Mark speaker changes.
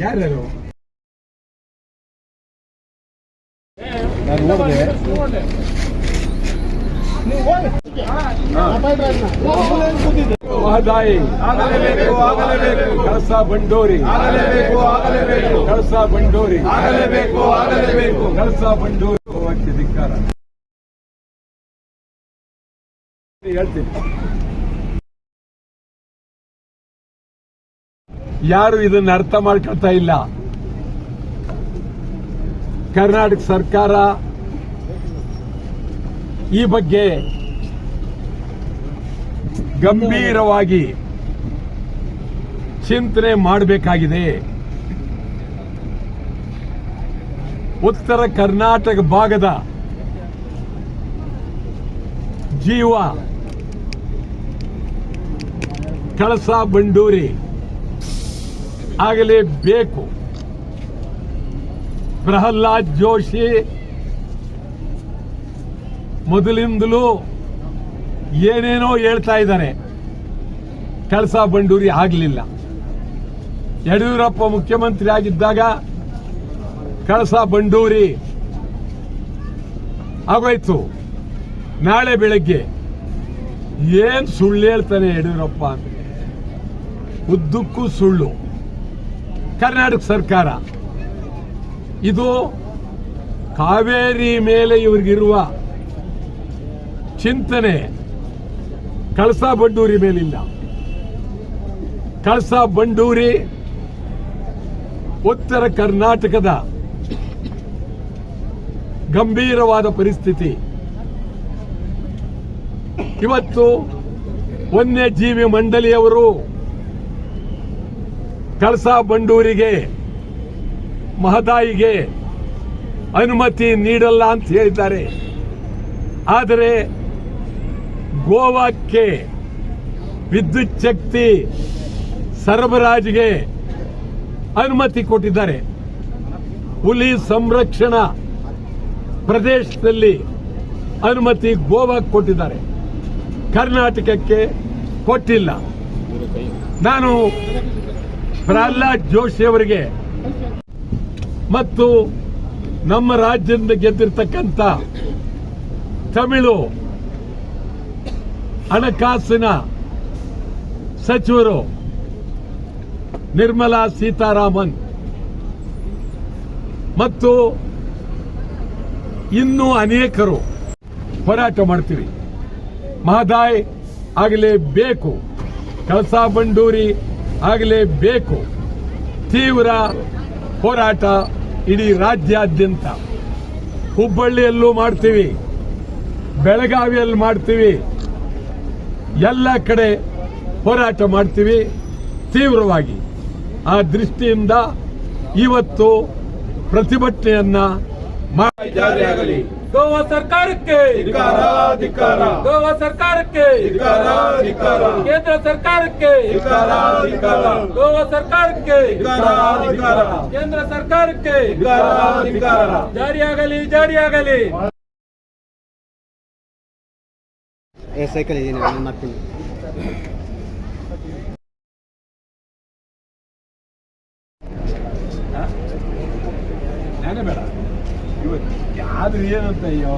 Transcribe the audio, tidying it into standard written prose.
Speaker 1: ಯಾರ್ಯಾರು ನಾನು ನೋಡಿದೆ. ಮಹದಾಯಿ ಕಳಸಾ ಬಂಡೂರಿ ಕಳಸಾ ಬಂಡೂರಿ ಕಳಸಾ ಬಂಡೂರಿ ಧಿಕ್ಕಾರ ಹೇಳ್ತೀನಿ. ಯಾರು ಇದನ್ನ ಅರ್ಥ ಮಾಡ್ಕೊಳ್ತಾ ಇಲ್ಲ. ಕರ್ನಾಟಕ ಸರ್ಕಾರ ಈ ಬಗ್ಗೆ ಗಂಭೀರವಾಗಿ ಚಿಂತನೆ ಮಾಡಬೇಕಾಗಿದೆ. ಉತ್ತರ ಕರ್ನಾಟಕ ಭಾಗದ ಜೀವ ಕಳಸಾ ಬಂಡೂರಿ ಆಗಲೇಬೇಕು. ಪ್ರಹ್ಲಾದ್ ಜೋಶಿ ಮೊದಲಿಂದಲೂ ಏನೇನೋ ಹೇಳ್ತಾ ಇದ್ದಾರೆ. ಕಳಸಾ ಬಂಡೂರಿ ಆಗಲಿಲ್ಲ. ಯಡಿಯೂರಪ್ಪ ಮುಖ್ಯಮಂತ್ರಿ ಆಗಿದ್ದಾಗ ಕಳಸಾ ಬಂಡೂರಿ ಆಗೋಯ್ತು. ನಾಳೆ ಬೆಳಗ್ಗೆ ಏನ್ ಸುಳ್ಳು ಹೇಳ್ತಾನೆ ಯಡಿಯೂರಪ್ಪ ಅಂತ, ಉದ್ದಕ್ಕೂ ಸುಳ್ಳು. ಕರ್ನಾಟಕ ಸರ್ಕಾರ ಇದು ಕಾವೇರಿ ಮೇಲೆ ಇವ್ರಿಗಿರುವ ಚಿಂತನೆ ಕಳಸಾ ಬಂಡೂರಿ ಮೇಲಿಲ್ಲ. ಕಳಸಾ ಬಂಡೂರಿ ಉತ್ತರ ಕರ್ನಾಟಕದ ಗಂಭೀರವಾದ ಪರಿಸ್ಥಿತಿ. ಇವತ್ತು ವನ್ಯಜೀವಿ ಮಂಡಳಿಯವರು ಕಳಸಾ ಬಂಡೂರಿಗೆ ಮಹದಾಯಿಗೆ ಅನುಮತಿ ನೀಡಲ್ಲ ಅಂತ ಹೇಳಿದ್ದಾರೆ. ಆದರೆ ಗೋವಾಕ್ಕೆ ವಿದ್ಯುತ್ ಶಕ್ತಿ ಸರಬರಾಜಿಗೆ ಅನುಮತಿ ಕೊಟ್ಟಿದ್ದಾರೆ. ಹುಲಿ ಸಂರಕ್ಷಣಾ ಪ್ರದೇಶದಲ್ಲಿ ಅನುಮತಿ ಗೋವಾಕ್ಕೆ ಕೊಟ್ಟಿದ್ದಾರೆ, ಕರ್ನಾಟಕಕ್ಕೆ ಕೊಟ್ಟಿಲ್ಲ. ನಾನು ಪ್ರಹ್ಲಾದ್ ಜೋಶಿ ಅವರಿಗೆ ಮತ್ತು ನಮ್ಮ ರಾಜ್ಯದಿಂದ ಗೆದ್ದಿರ್ತಕ್ಕಂಥ ತಮಿಳು ಹಣಕಾಸಿನ ಸಚಿವರು ನಿರ್ಮಲಾ ಸೀತಾರಾಮನ್ ಮತ್ತು ಇನ್ನೂ ಅನೇಕರು ಹೋರಾಟ ಮಾಡ್ತೀವಿ. ಮಹದಾಯಿ ಆಗಲೇಬೇಕು, ಕಳಸಾ ಬಂಡೂರಿ ಆಗಲೇಬೇಕು. ತೀವ್ರ ಹೋರಾಟ ಇಡೀ ರಾಜ್ಯಾದ್ಯಂತ, ಹುಬ್ಬಳ್ಳಿಯಲ್ಲೂ ಮಾಡ್ತೀವಿ, ಬೆಳಗಾವಿಯಲ್ಲಿ ಮಾಡ್ತೀವಿ, ಎಲ್ಲ ಕಡೆ ಹೋರಾಟ ಮಾಡ್ತೀವಿ ತೀವ್ರವಾಗಿ. ಆ ದೃಷ್ಟಿಯಿಂದ ಇವತ್ತು ಪ್ರತಿಭಟನೆಯನ್ನ ಜಾರಿಯಾಗಲಿ.
Speaker 2: ಗೋವಾ ಸರ್ಕಾರಕ್ಕೆ ಗೋವಾ ಸರ್ಕಾರಕ್ಕೆ ಕೇಂದ್ರ ಸರ್ಕಾರಕ್ಕೆ ಗೋವಾ ಸರ್ಕಾರಕ್ಕೆ ಕೇಂದ್ರ ಸರ್ಕಾರಕ್ಕೆ ಜಾರಿಯಾಗಲಿ ಜಾರಿಯಾಗಲಿ.
Speaker 3: ಸೈಕಲ್ ಇದೀನಿ
Speaker 1: ನಾನೇ ಬೇಡ ಇವತ್ತು ಯಾವ್ದು ಏನಂತ ಅಯ್ಯೋ